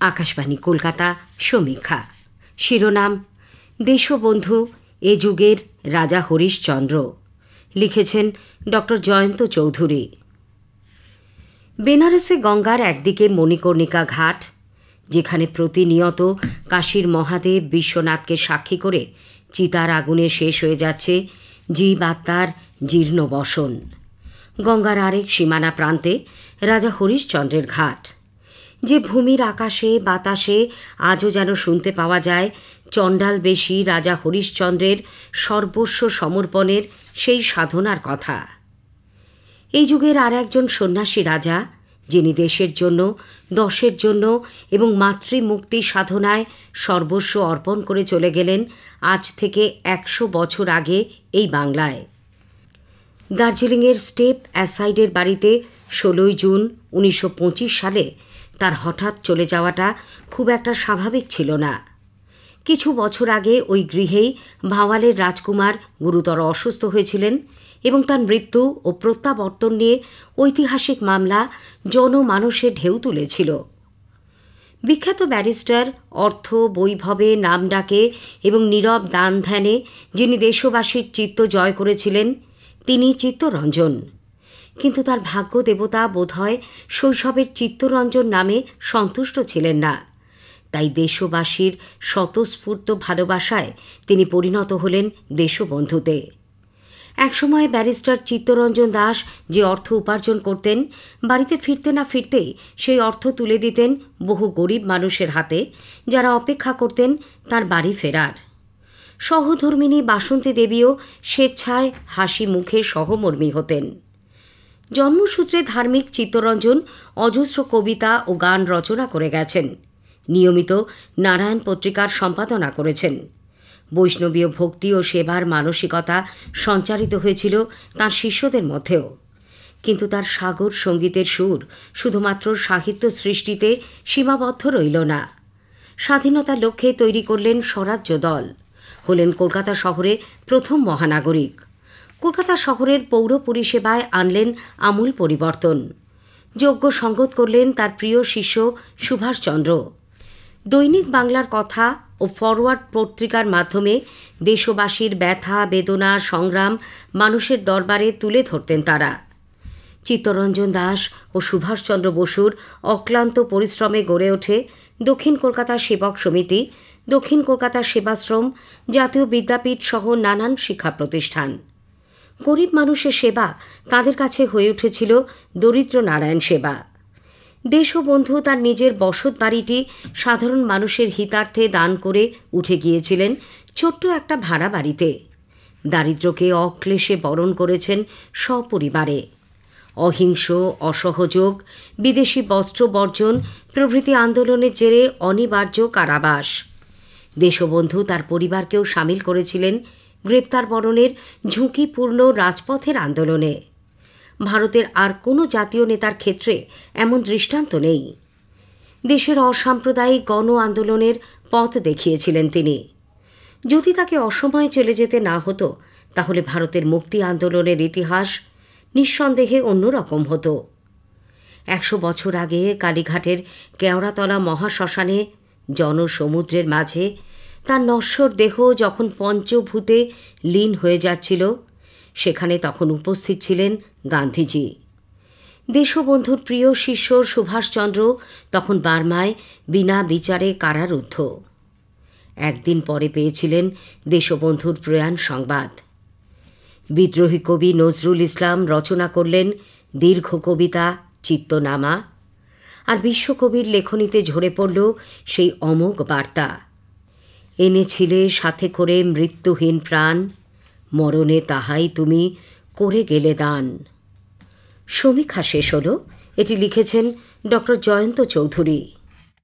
আকাশবাণী কলকাতা সমীক্ষা শিরোনাম দেশবন্ধু এ যুগের রাজা হরিশচন্দ্র। লিখেছেন ডক্টর জয়ন্ত চৌধুরী। বেনারসে গঙ্গার একদিকে মণিকর্ণিকা ঘাট, যেখানে প্রতিনিয়ত কাশীর মহাদেব বিশ্বনাথকে সাক্ষী করে চিতার আগুনে শেষ হয়ে যাচ্ছে জীব আত্মার জীর্ণ বসন। গঙ্গার আরেক সীমানা প্রান্তে রাজা হরিশচন্দ্রের ঘাট, যে ভূমির আকাশে বাতাসে আজও যেন শুনতে পাওয়া যায় চণ্ডালবেশী রাজা হরিশচন্দ্রের সর্বস্ব সমর্পণের সেই সাধনার কথা। এই যুগের আর একজন সন্ন্যাসী রাজা, যিনি দেশের জন্য, দশের জন্য এবং মাতৃমুক্তি সাধনায় সর্বস্ব অর্পণ করে চলে গেলেন আজ থেকে 100 বছর আগে এই বাংলায়। দার্জিলিংয়ের স্টেপ অ্যাসাইডের বাড়িতে 16 জুন 1925 সালে তার হঠাৎ চলে যাওয়াটা খুব একটা স্বাভাবিক ছিল না। কিছু বছর আগে ওই গৃহেই ভাওয়ালের রাজকুমার গুরুতর অসুস্থ হয়েছিলেন এবং তার মৃত্যু ও প্রত্যাবর্তন নিয়ে ঐতিহাসিক মামলা জনমানসে ঢেউ তুলেছিল। বিখ্যাত ব্যারিস্টার, অর্থ বৈভবে নাম ডাকে এবং নীরব দান ধ্যানে যিনি দেশবাসীর চিত্ত জয় করেছিলেন, তিনি চিত্তরঞ্জন। কিন্তু তার ভাগ্য দেবতা বোধহয় শৈশবের চিত্তরঞ্জন নামে সন্তুষ্ট ছিলেন না। তাই দেশবাসীর স্বতঃস্ফূর্ত ভালোবাসায় তিনি পরিণত হলেন দেশবন্ধুতে। একসময় ব্যারিস্টার চিত্তরঞ্জন দাস যে অর্থ উপার্জন করতেন, বাড়িতে ফিরতে না ফিরতেই সেই অর্থ তুলে দিতেন বহু গরিব মানুষের হাতে, যারা অপেক্ষা করতেন তার বাড়ি ফেরার। সহধর্মিণী বাসন্তী দেবীও স্বেচ্ছায় হাসি মুখে সহমর্মী হতেন। জন্মসূত্রে ধার্মিক চিত্তরঞ্জন অজস্র কবিতা ও গান রচনা করে গেছেন। নিয়মিত নারায়ণ পত্রিকার সম্পাদনা করেছেন। বৈষ্ণবীয় ভক্তি ও সেবার মানসিকতা সঞ্চারিত হয়েছিল তাঁর শিষ্যদের মধ্যেও। কিন্তু তার সাগর সঙ্গীতের সুর শুধুমাত্র সাহিত্য সৃষ্টিতে সীমাবদ্ধ রইল না। স্বাধীনতার লক্ষ্যে তৈরি করলেন স্বরাজ্য দল, হলেন কলকাতা শহরে প্রথম মহানাগরিক। কলকাতা শহরের পৌর পরিষেবায় আনলেন আমূল পরিবর্তন। যজ্ঞ সঙ্গত করলেন তার প্রিয় শিষ্য সুভাষচন্দ্র। দৈনিক বাংলার কথা ও ফরওয়ার্ড পত্রিকার মাধ্যমে দেশবাসীর ব্যথা বেদনা সংগ্রাম মানুষের দরবারে তুলে ধরতেন তারা। চিত্তরঞ্জন দাস ও সুভাষচন্দ্র বসুর অক্লান্ত পরিশ্রমে গড়ে ওঠে দক্ষিণ কলকাতা সেবক সমিতি, দক্ষিণ কলকাতা সেবাশ্রম, জাতীয় বিদ্যাপীঠ সহ নানান শিক্ষা প্রতিষ্ঠান। গরিব মানুষের সেবা তাদের কাছে হয়ে উঠেছিল দরিদ্র নারায়ণ সেবা। দেশবন্ধু তার নিজের বসত বাড়িটি সাধারণ মানুষের হিতার্থে দান করে উঠে গিয়েছিলেন ছোট্ট একটা ভাড়া বাড়িতে। দারিদ্র্যকে অক্লেশে বরণ করেছেন সপরিবারে। অহিংস, অসহযোগ, বিদেশি বস্ত্র বর্জন প্রভৃতি আন্দোলনের জেরে অনিবার্য কারাবাস। দেশবন্ধু তার পরিবারকেও সামিল করেছিলেন গ্রেপ্তার বরণের ঝুঁকিপূর্ণ রাজপথের আন্দোলনে। ভারতের আর কোনো জাতীয় নেতার ক্ষেত্রে এমন দৃষ্টান্ত নেই। দেশের অসাম্প্রদায়িক গণ আন্দোলনের পথ দেখিয়েছিলেন তিনি। যদি তাকে অসময়ে চলে যেতে না হতো, তাহলে ভারতের মুক্তি আন্দোলনের ইতিহাস নিঃসন্দেহে অন্যরকম হতো। 100 বছর আগে কালীঘাটের কেওড়াতলা মহাশ্মশানে জনসমুদ্রের মাঝে তার নশ্বর দেহ যখন পঞ্চভূতে লীন হয়ে যাচ্ছিল, সেখানে তখন উপস্থিত ছিলেন গান্ধীজি। দেশবন্ধুর প্রিয় শিষ্য সুভাষচন্দ্র তখন বার্মায় বিনা বিচারে কারারুদ্ধ। একদিন পরে পেয়েছিলেন দেশবন্ধুর প্রয়াণ সংবাদ। বিদ্রোহী কবি নজরুল ইসলাম রচনা করলেন দীর্ঘ কবিতা চিত্তনামা, আর বিশ্বকবির লেখনীতে ঝরে পড়ল সেই অমোঘ বার্তা, এনেছিলে সাথে করে মৃত্যুহীন প্রাণ, মরণে তাহাই তুমি করে গেলে দান। সমীক্ষা শেষ হল। এটি লিখেছেন ডক্টর জয়ন্ত চৌধুরী।